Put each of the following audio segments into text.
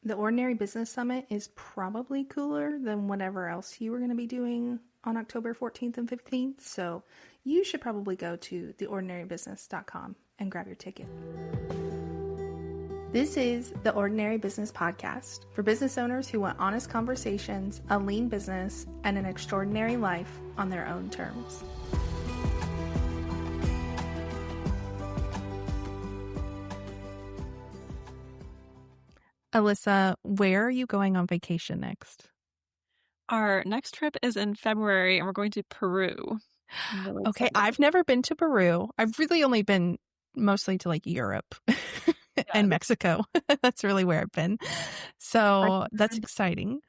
The Ordinary Business Summit is probably cooler than whatever else you were going to be doing on October 14th and 15th. So you should probably go to theordinarybusiness.com and grab your ticket. This is the Ordinary Business Podcast for business owners who want honest conversations, a lean business, and an extraordinary life on their own terms. Alyssa, where are you going on vacation next? Our next trip is in February, and we're going to Peru. Really Okay, excited. I've never been to Peru. I've really only been mostly to like Europe and Mexico. That's really where I've been. So that's exciting.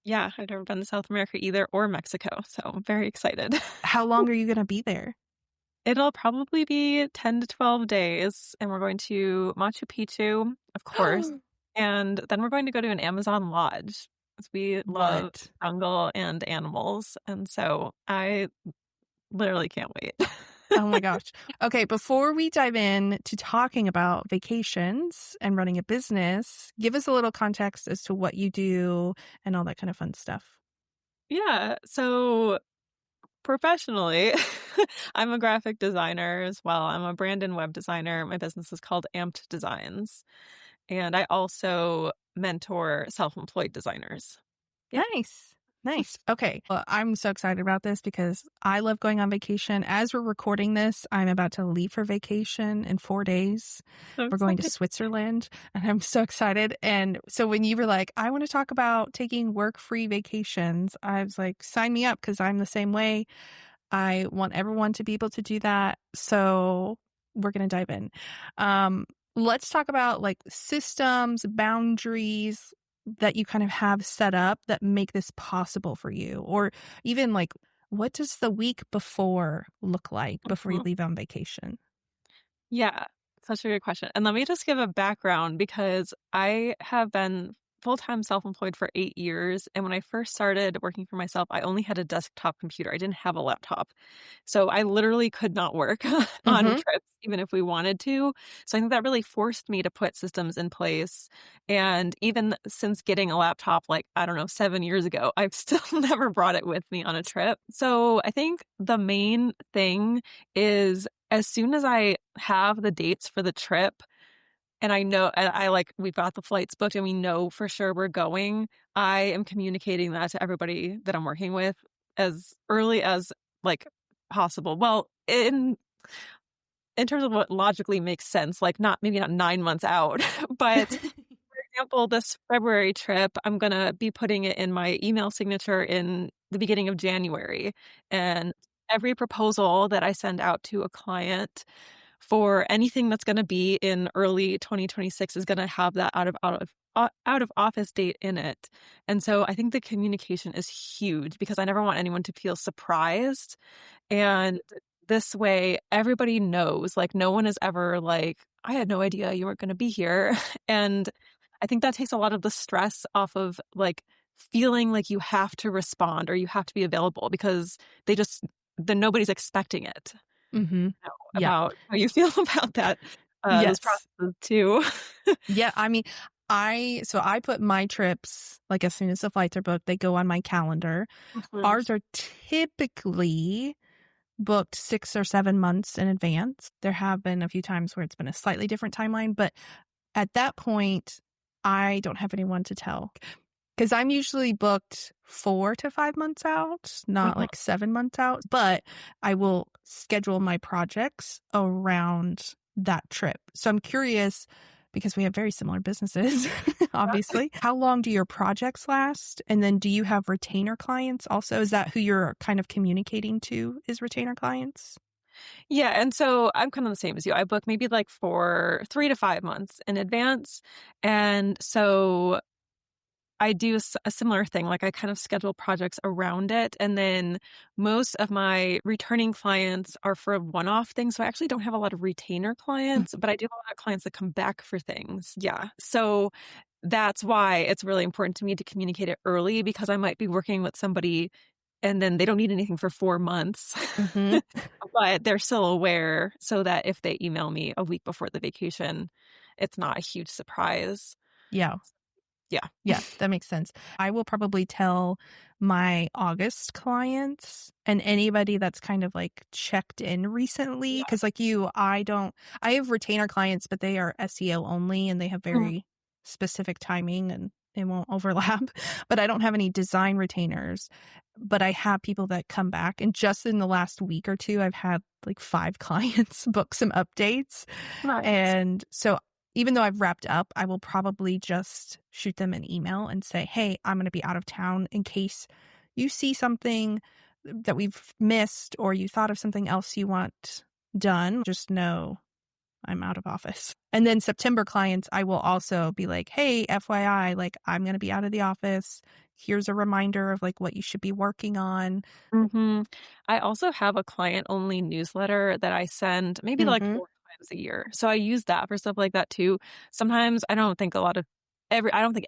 Yeah, I've never been to South America either, or Mexico. So I'm very excited. How long are you going to be there? It'll probably be 10 to 12 days, and we're going to Machu Picchu, of course. And then we're going to go to an Amazon lodge because we love jungle and animals. And so I literally can't wait. Oh my gosh. Okay, before we dive in to talking about vacations and running a business, give us a little context as to what you do and all that kind of fun stuff. Yeah. So professionally, I'm a graphic designer as well. I'm a brand and web designer. My business is called Amped Designs. And I also mentor self-employed designers. Yeah. Nice. Okay. Well, I'm so excited about this because I love going on vacation. As we're recording this, I'm about to leave for vacation in 4 days. We're going to Switzerland, and I'm so excited. And so when you were like, I want to talk about taking work-free vacations, I was like, sign me up because I'm the same way. I want everyone to be able to do that. So we're going to dive in. Let's talk about like systems, boundaries that you kind of have set up that make this possible for you, or even like, what does the week before look like before you leave on vacation? Yeah, such a good question. And let me just give a background because I have been full-time self-employed for 8 years. And when I first started working for myself, I only had a desktop computer. I didn't have a laptop. So I literally could not work on trips, even if we wanted to. So I think that really forced me to put systems in place. And even since getting a laptop, like, I don't know, 7 years ago, I've still never brought it with me on a trip. So I think the main thing is as soon as I have the dates for the trip, and I know, and we've got the flights booked and we know for sure we're going, I am communicating that to everybody that I'm working with as early as like possible. Well, in terms of what logically makes sense, like maybe not 9 months out, but for example, this February trip, I'm going to be putting it in my email signature in the beginning of January. And every proposal that I send out to a client for anything that's going to be in early 2026 is going to have that out of office date in it. And so I think the communication is huge because I never want anyone to feel surprised. And this way, everybody knows, like no one is ever like, I had no idea you weren't going to be here. And I think that takes a lot of the stress off of like feeling like you have to respond or you have to be available because then nobody's expecting it. About how you feel about that, those processes too. Yeah, I mean, I put my trips, like as soon as the flights are booked, they go on my calendar. Ours are typically booked 6 or 7 months in advance. There have been a few times where it's been a slightly different timeline, but at that point, I don't have anyone to tell. Because I'm usually booked 4 to 5 months out, not like 7 months out, but I will schedule my projects around that trip. So I'm curious, because we have very similar businesses, obviously. How long do your projects last? And then do you have retainer clients also? Is that who you're kind of communicating to, is retainer clients? Yeah. And so I'm kind of the same as you. I book maybe like for 3 to 5 months in advance. And so I do a similar thing. Like I kind of schedule projects around it. And then most of my returning clients are for one-off things. So I actually don't have a lot of retainer clients, but I do have a lot of clients that come back for things. Yeah. So that's why it's really important to me to communicate it early because I might be working with somebody and then they don't need anything for 4 months, but they're still aware so that if they email me a week before the vacation, it's not a huge surprise. Yeah. Yeah. Yeah, that makes sense. I will probably tell my August clients and anybody that's kind of like checked in recently. Yeah. Cause like you, I have retainer clients, but they are SEO only and they have Mhm. very specific timing and they won't overlap. But I don't have any design retainers. But I have people that come back. And just in the last week or two, I've had like 5 clients book some updates. Nice. And so even though I've wrapped up, I will probably just shoot them an email and say, hey, I'm going to be out of town in case you see something that we've missed or you thought of something else you want done. Just know I'm out of office. And then September clients, I will also be like, hey, FYI, like I'm going to be out of the office. Here's a reminder of like what you should be working on. Mhm. I also have a client-only newsletter that I send maybe, like, Mm-hmm. 4 times a year, so I use that for stuff like that too. Sometimes I don't think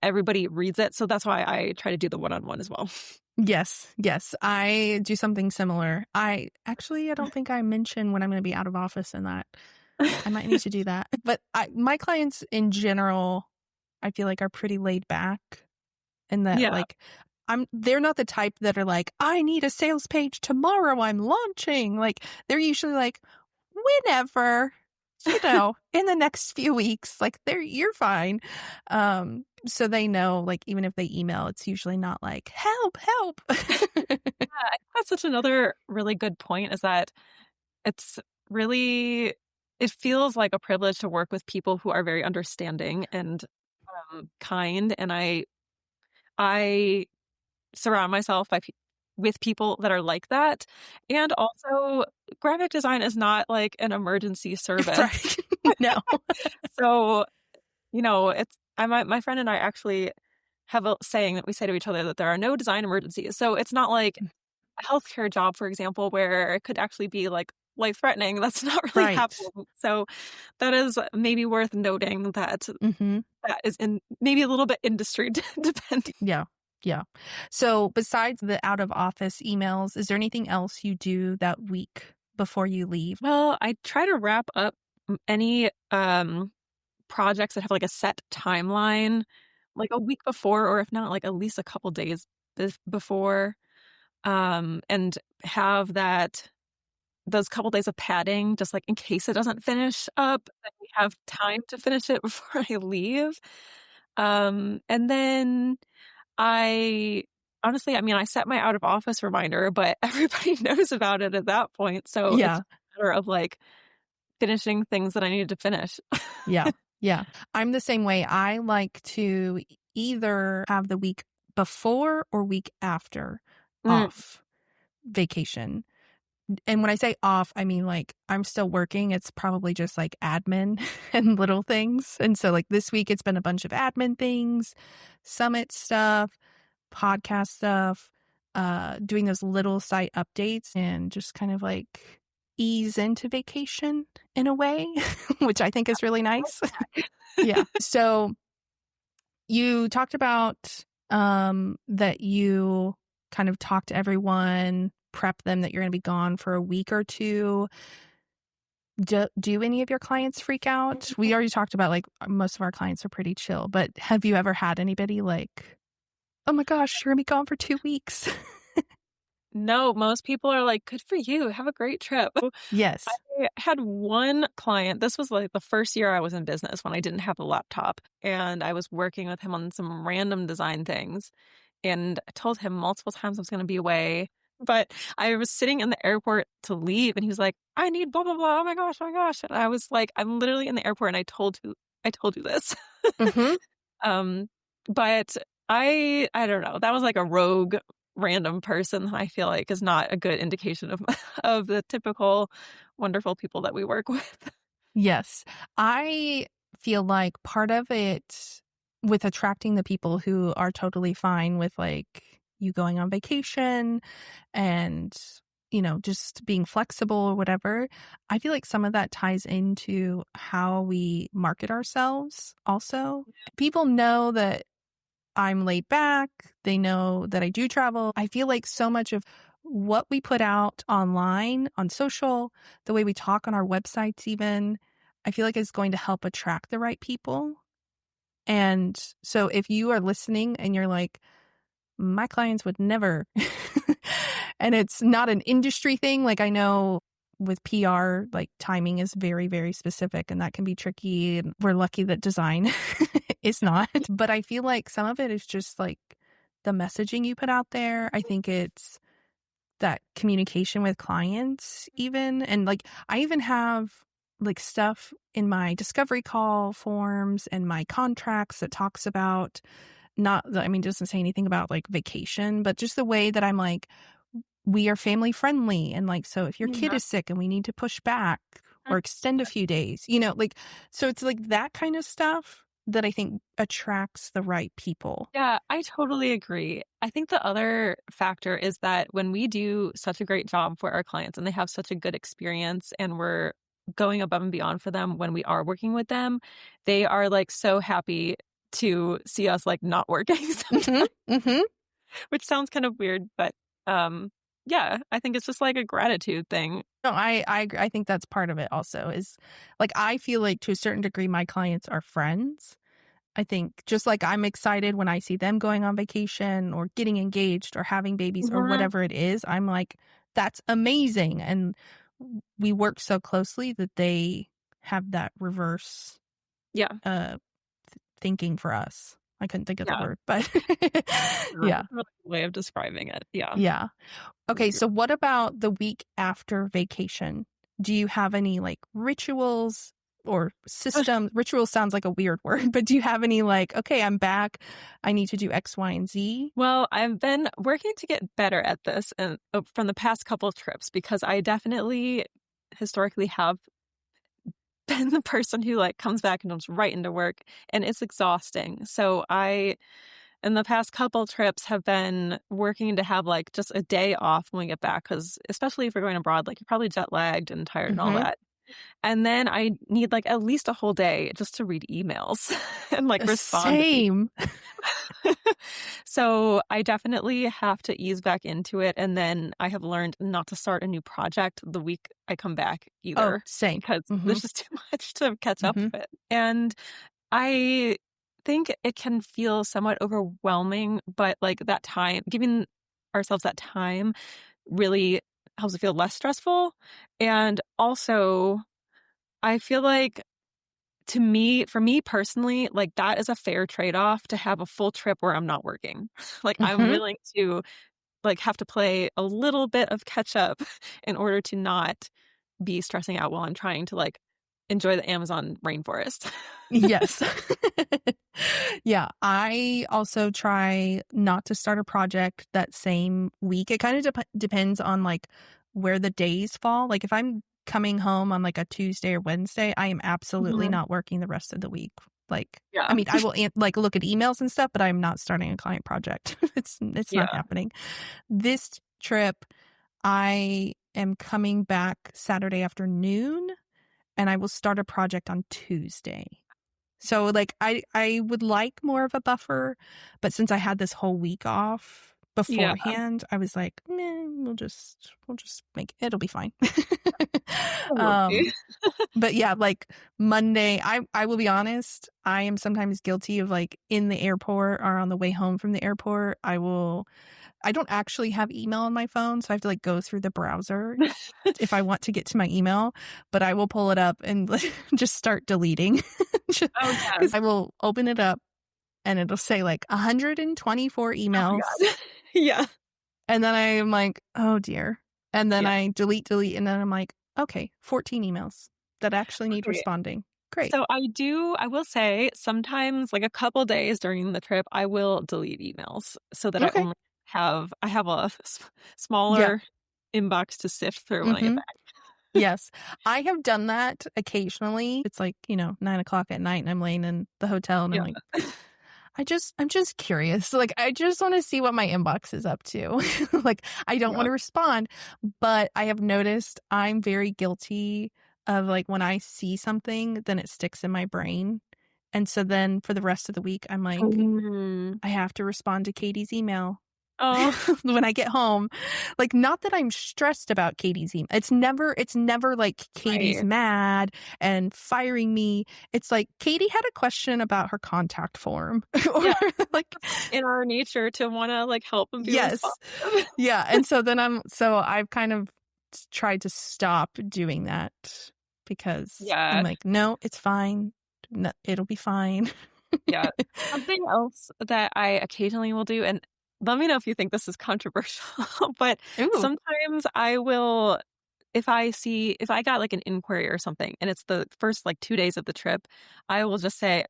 everybody reads it, so that's why I try to do the one-on-one as well. Yes, yes. I do something similar. I don't think I mentioned when I'm going to be out of office in that. I might need to do that. But my clients in general, I feel like are pretty laid back in that Yeah. like they're not the type that are like, I need a sales page tomorrow. I'm launching. Like they're usually like, whenever, in the next few weeks, like you're fine. So they know like even if they email, it's usually not like help, help. Yeah, I think that's such another really good point is that it's really it feels like a privilege to work with people who are very understanding and, kind, and I surround myself with people that are like that, and also graphic design is not like an emergency service. Right. No. So, it's my friend and I actually have a saying that we say to each other that there are no design emergencies. So it's not like a healthcare job, for example, where it could actually be like life-threatening. That's not really Right. happening. So that is maybe worth noting that Hmm. that is in maybe a little bit industry depending. Yeah. Yeah. So besides the out of office emails, is there anything else you do that week before you leave? Well, I try to wrap up any projects that have like a set timeline, like a week before, or if not, like at least a couple days before, and have those couple days of padding, just like in case it doesn't finish up, that we have time to finish it before I leave. And then I honestly, I mean, I set my out of office reminder, but everybody knows about it at that point. So it's Yeah. a matter of like finishing things that I needed to finish. Yeah. Yeah. I'm the same way. I like to either have the week before or week after Mm, off vacation. And when I say off, I mean like I'm still working. It's probably just like admin and little things. And so like this week it's been a bunch of admin things, summit stuff, podcast stuff, doing those little site updates and just kind of like ease into vacation in a way, which I think is really nice. Yeah. So you talked about that you kind of talk to everyone, prep them that you're going to be gone for a week or two. Do any of your clients freak out? We already talked about like most of our clients are pretty chill, but have you ever had anybody like, oh my gosh, you're going to be gone for 2 weeks? no, most people are like, good for you. Have a great trip. Yes. I had one client. This was like the first year I was in business when I didn't have a laptop, and I was working with him on some random design things. And I told him multiple times I was going to be away. But I was sitting in the airport to leave, and he was like, "I need blah blah blah. Oh my gosh!" And I was like, "I'm literally in the airport, and I told you this." Mm-hmm. um, but I don't know. That was like a rogue, random person that I feel like is not a good indication of of the typical wonderful people that we work with. Yes. I feel like part of it with attracting the people who are totally fine with like you going on vacation and, just being flexible or whatever, I feel like some of that ties into how we market ourselves also. People know that I'm laid back. They know that I do travel. I feel like so much of what we put out online, on social, the way we talk on our websites, even, I feel like is going to help attract the right people. And so if you are listening and you're like, my clients would never, and it's not an industry thing. Like I know with PR, like timing is very, very specific and that can be tricky. And we're lucky that design is not. But I feel like some of it is just like the messaging you put out there. I think it's that communication with clients even. And like I even have like stuff in my discovery call forms and my contracts that talks about not, I mean, doesn't say anything about like vacation, but just the way that I'm like, we are family friendly. And like, so if your kid Yeah. is sick and we need to push back or extend a few days, like, so it's like that kind of stuff that I think attracts the right people. Yeah, I totally agree. I think the other factor is that when we do such a great job for our clients and they have such a good experience and we're going above and beyond for them when we are working with them, they are like so happy to see us like not working Mm-hmm, sometimes, mm-hmm. which sounds kind of weird, but um yeah, I think it's just like a gratitude thing. No, I agree. I think that's part of it also is like, I feel like to a certain degree, my clients are friends. I think just like I'm excited when I see them going on vacation or getting engaged or having babies or Mhm. whatever it is, I'm like, that's amazing. And we work so closely that they have that reverse Yeah. uh thinking for us. I couldn't think of the Yeah. word, but That's yeah. a really good way of describing it. Yeah. Yeah. Okay, so what about the week after vacation? Do you have any like rituals or systems? Rituals sounds like a weird word, but do you have any like, okay, I'm back. I need to do X, Y, and Z? Well, I've been working to get better at this and from the past couple of trips because I definitely historically have been the person who like comes back and jumps right into work and it's exhausting. So I in the past couple trips have been working to have like just a day off when we get back cuz especially if we're going abroad like you're probably jet lagged and tired and all Mm-hmm. that. And then I need like at least a whole day just to read emails and like respond to people. Same. So I definitely have to ease back into it. And then I have learned not to start a new project the week I come back Oh, either, same. because Mm-hmm. there's just too much to catch up Mm-hmm. with. And I think it can feel somewhat overwhelming, but like that time, giving ourselves that time really helps it feel less stressful. And also, I feel like for me personally, like that is a fair trade-off to have a full trip where I'm not working. Like I'm Mm-hmm. willing to like have to play a little bit of catch up in order to not be stressing out while I'm trying to like enjoy the Amazon rainforest. Yes. Yeah, I also try not to start a project that same week. It kind of depends on like where the days fall. Like if I'm coming home on like a Tuesday or Wednesday, I am absolutely Mhm. not working the rest of the week. Like, I Yeah. mean, I will like look at emails and stuff, but I'm not starting a client project. It's not Yeah. happening. This trip, I am coming back Saturday afternoon and I will start a project on Tuesday. So like I would like more of a buffer, but since I had this whole week off Yeah. beforehand, I was like, meh, we'll just make it. It'll be fine. Totally. um but yeah, like Monday, I will be honest, I am sometimes guilty of like in the airport or on the way home from the airport, I don't actually have email on my phone, so I have to like go through the browser if I want to get to my email, but I will pull it up and like, just start deleting. Oh, Because yes. I will open it up and it'll say like 124 Oh my emails. god. Yeah. And then I'm like, oh dear. And then Yeah. I delete, and then I'm like, okay, 14 emails that actually need Okay. responding. Great. So I will say sometimes like a couple days during the trip, I will delete emails so that Okay. I have a Yeah. smaller inbox to sift through when I get Mm-hmm. back. Yes. I have done that occasionally. It's like, 9 o'clock at night and I'm laying in the hotel and I'm Yeah. like, I'm just curious. Like, I just want to see what my inbox is up to. Like, I don't want Yeah. to respond, but I have noticed I'm very guilty of like when I see something, then it sticks in my brain. And so then for the rest of the week, I'm like, Mm. I have to respond to Katie's email. Oh, when I get home. Like, not that I'm stressed about Katie's email. It's never like Katie's right. mad and firing me. It's like Katie had a question about her contact form. Or Yeah, like, in our nature to wanna, like, help and be yes. responsive. Yeah. And so I've kind of tried to stop doing that because I'm Yeah, like, no, it's fine. No, it'll be fine. yeah. Something else that I occasionally will do, and let me know if you think this is controversial, but Ooh. sometimes I will if I got, like, an inquiry or something, and it's the first, like, 2 days of the trip, I will just say,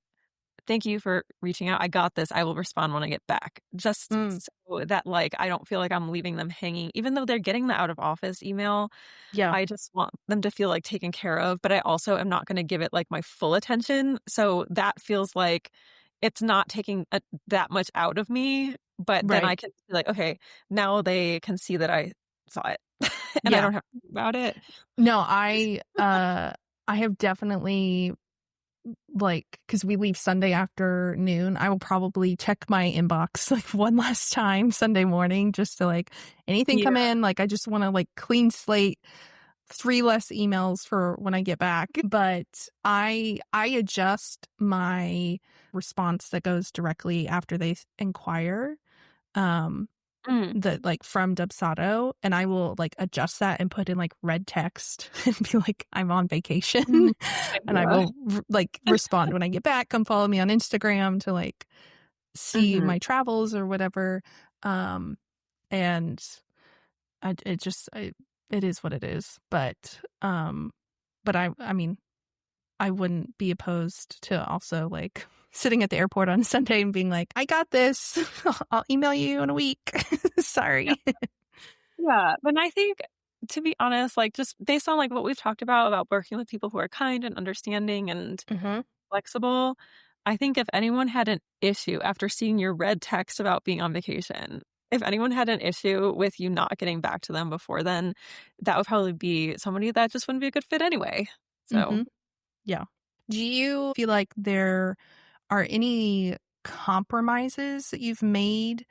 "Thank you for reaching out. I got this. I will respond when I get back." Just Mm, so that, like, I don't feel like I'm leaving them hanging. Even though they're getting the out of office email, yeah. I just want them to feel, like, taken care of, but I also am not gonna give it, like, my full attention, so that feels like it's not taking that much out of me, but then I Right. can be like, "Okay, now they can see that I saw it, and I Yeah. don't have to think about it." No, I have definitely, like, because we leave Sunday afternoon, I will probably check my inbox like one last time Sunday morning just to like anything come Yeah. in. Like, I just want to like clean slate, 3 less emails for when I get back. But I adjust my response that goes directly after they inquire. Um Mm. that like from Dubsado, and I will like adjust that and put in like red text and be like, I'm on vacation. Mm. And I Yeah. will like respond when I get back. Come follow me on Instagram to like see Mhm. my travels or whatever. And it is what it is. But I mean, I wouldn't be opposed to also like sitting at the airport on Sunday and being like, I got this. I'll email you in a week. Yeah. Sorry. Yeah, but I think, to be honest, like, just based on, like, what we've talked about working with people who are kind and understanding and Hmm. flexible, I think if anyone had an issue after seeing your red text about being on vacation, if anyone had an issue with you not getting back to them before then, that would probably be somebody that just wouldn't be a good fit anyway. So, Hmm. Yeah. Do you feel like there are any compromises that you've made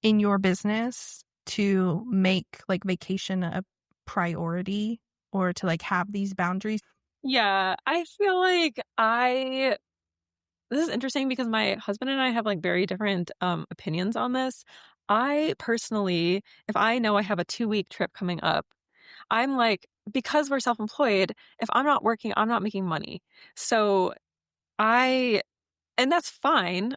in your business to make like vacation a priority or to like have these boundaries? yeah, I feel like I this is interesting because my husband and I have, like, very different, opinions on this. I personally, if I know I have a 2-week trip coming up, I'm like because we're self-employed, if I'm not working, I'm not making money. So, I and that's fine,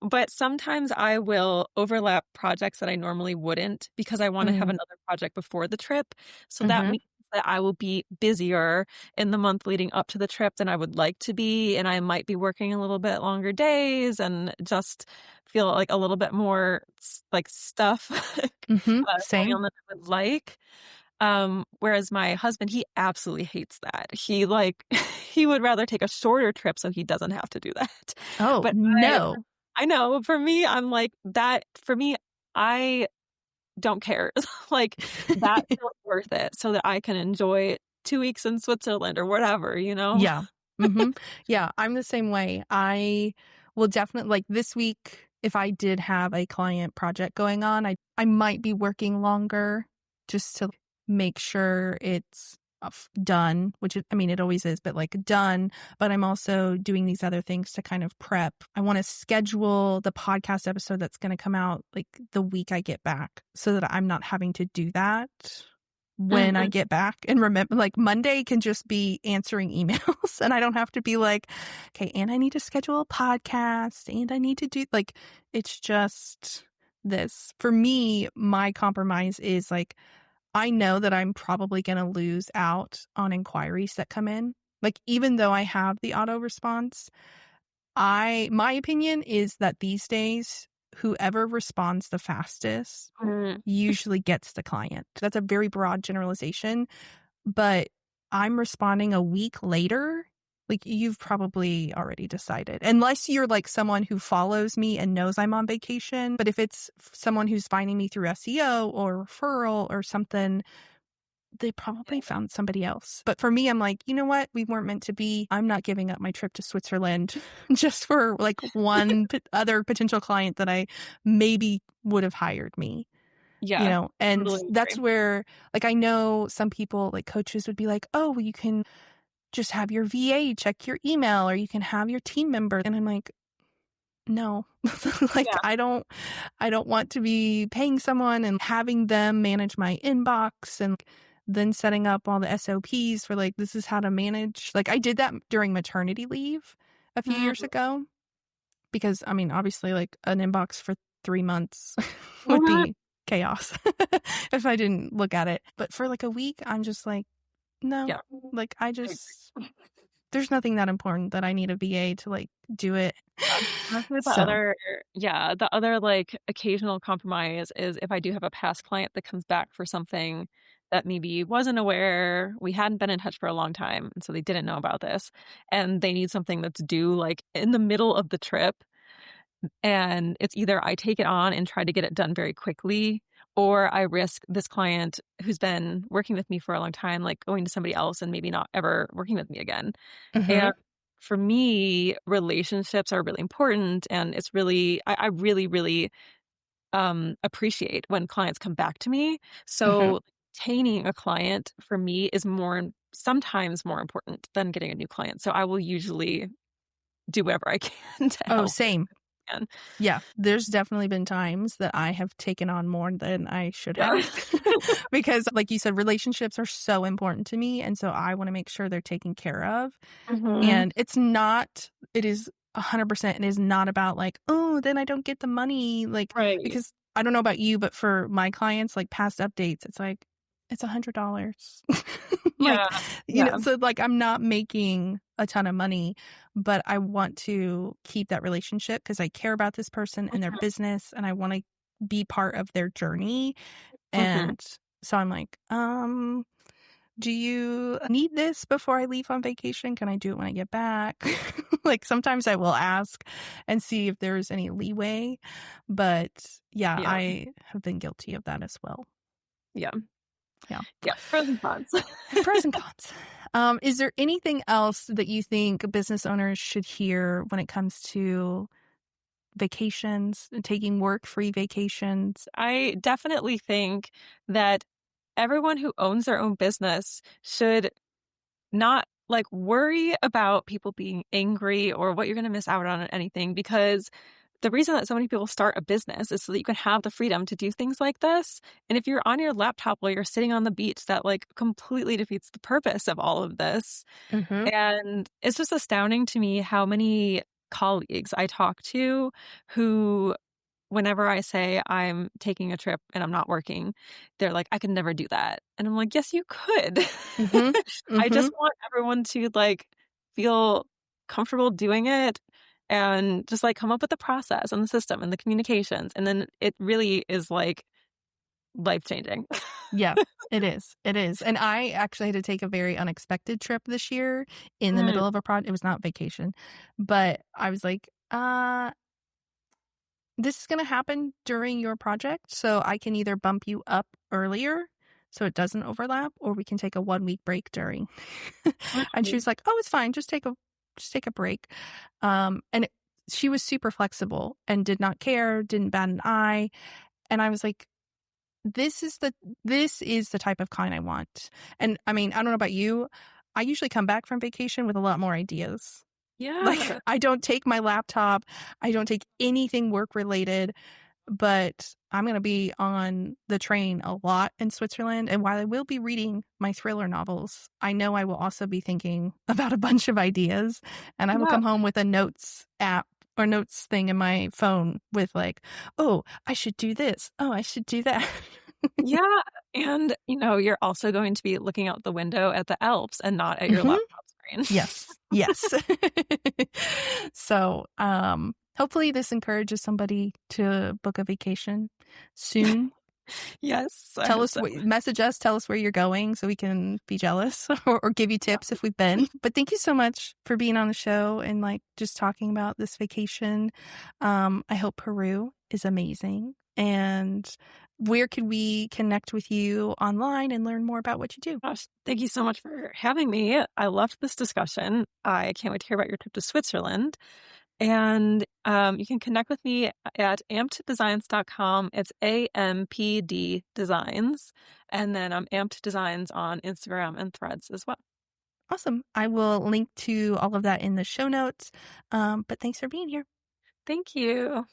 but sometimes I will overlap projects that I normally wouldn't because I wanna have Mm. another project before the trip. So that Mhm. means that I will be busier in the month leading up to the trip than I would like to be, and I might be working a little bit longer days and just feel like a little bit more like stuff, Mhm. going Same. on than I would like. Whereas my husband, he absolutely hates that. He like he would rather take a shorter trip so he doesn't have to do that. Oh, But no. I know for me, I'm like that for me, I don't care. Like that feels worth it so that I can enjoy 2 weeks in Switzerland or whatever, you know? Yeah. Mhm. Yeah, I'm the same way. I will definitely like this week, if I did have a client project going on, I might be working longer just to make sure it's done, which I mean, it always is, but like done. But I'm also doing these other things to kind of prep. I want to schedule the podcast episode that's going to come out like the week I get back so that I'm not having to do that when I Mm-mm. get back and remember like Monday can just be answering emails and I don't have to be like, okay, and I need to schedule a podcast and I need to do like, it's just this. For me, my compromise is like, I know that I'm probably going to lose out on inquiries that come in. Like, even though I have the auto response, my opinion is that these days, whoever responds the fastest Mm. usually gets the client. That's a very broad generalization, but I'm responding a week later. Like, you've probably already decided, unless you're like someone who follows me and knows I'm on vacation. But if it's someone who's finding me through SEO or referral or something, they probably found somebody else. But for me, I'm like, you know what? We weren't meant to be. I'm not giving up my trip to Switzerland just for like one other potential client that I maybe would have hired me. Yeah, And totally that's agree. where, like, I know some people, like coaches would be like, oh, well, you can just have your VA check your email, or you can have your team member. And I'm like, no, like, Yeah. I don't want to be paying someone and having them manage my inbox and then setting up all the SOPs for like, this is how to manage. Like, I did that during maternity leave a few years Mm. ago because, I mean, obviously, like an inbox for 3 months would be chaos if I didn't look at it. But for like a week, I'm just like, no, Yeah. like I agree. there's nothing that important that I need a VA to like do it. Honestly, So, the other, like, occasional compromise is if I do have a past client that comes back for something that maybe wasn't aware, we hadn't been in touch for a long time, and so they didn't know about this, and they need something that's due, like, in the middle of the trip, and it's either I take it on and try to get it done very quickly, or I risk this client who's been working with me for a long time, like, going to somebody else and maybe not ever working with me again. And mhm, for me, relationships are really important, and it's really I really, really, appreciate when clients come back to me. mhm. So, retaining a client for me is sometimes more important than getting a new client. So I will usually do whatever I can to Oh, help if same. I can. Yeah, there's definitely been times that I have taken on more than I should Yeah. have because, like you said, relationships are so important to me, and so I wanna make sure they're taken care of, Mhm. and it is 100%, it is not about like, "Oh, then I don't get the money," like, Right. because I don't know about you, but for my clients, like, past updates, it's like, it's $100. Like, Yeah. Yeah. so, like, I'm not making a ton of money, but I want to keep that relationship because I care about this person and their Mhm. business, and I wanna be part of their journey, Mhm. and so I'm like, do you need this before I leave on vacation? Can I do it when I get back?" Like, sometimes I will ask and see if there's any leeway, but yeah, Yeah. I have been guilty of that as well. Yeah. Yeah. Yeah. Pros and cons. Pros and cons. Is there anything else that you think business owners should hear when it comes to vacations and taking work-free vacations? I definitely think that everyone who owns their own business should not, like, worry about people being angry or what you're gonna miss out on anything, because the reason that so many people start a business is so that you can have the freedom to do things like this, and if you're on your laptop while you're sitting on the beach, that, like, completely defeats the purpose of all of this, Mhm, and it's just astounding to me how many colleagues I talk to who, whenever I say I'm taking a trip and I'm not working, they're like, "I could never do that." And I'm like, "Yes, you could." mhm, I just mhm. want everyone to, like, feel comfortable doing it and just, like, come up with the process and the system and the communications, and then it really is, like, life-changing. Yeah, it is, and I actually had to take a very unexpected trip this year in the Mm, middle of a project. It was not vacation, but I was like, this is gonna happen during your project, so I can either bump you up earlier so it doesn't overlap, or we can take a 1-week break during." And she mhm. was like, "Oh, it's fine. Just take a break." And she was super flexible and did not care, didn't bat an eye, and I was like, this is the type of client I want." And I mean, I don't know about you, I usually come back from vacation with a lot more ideas. Like, Yeah. I don't take my laptop, I don't take anything work related, but I'm gonna be on the train a lot in Switzerland, and while I will be reading my thriller novels, I know I will also be thinking about a bunch of ideas, and I will Yeah. come home with a notes app or notes thing in my phone with like, "Oh, I should do this. Oh, I should do that." Yeah, and, you're also going to be looking out the window at the Alps and not at your Mhm. laptop screen. Yes. Yes. So, hopefully this encourages somebody to book a vacation soon. Yes, I hope so. Message us, tell us where you're going so we can be jealous or give you tips if we've been. But thank you so much for being on the show and like just talking about this vacation. I hope Peru is amazing And where could we connect with you online and learn more about what you do? Gosh, thank you so much for having me. I loved this discussion. I can't wait to hear about your trip to Switzerland. And you can connect with me at ampeddesigns.com. It's AMPD Designs. And then I'm Amped Designs on Instagram and Threads as well. Awesome. I will link to all of that in the show notes. But thanks for being here. Thank you.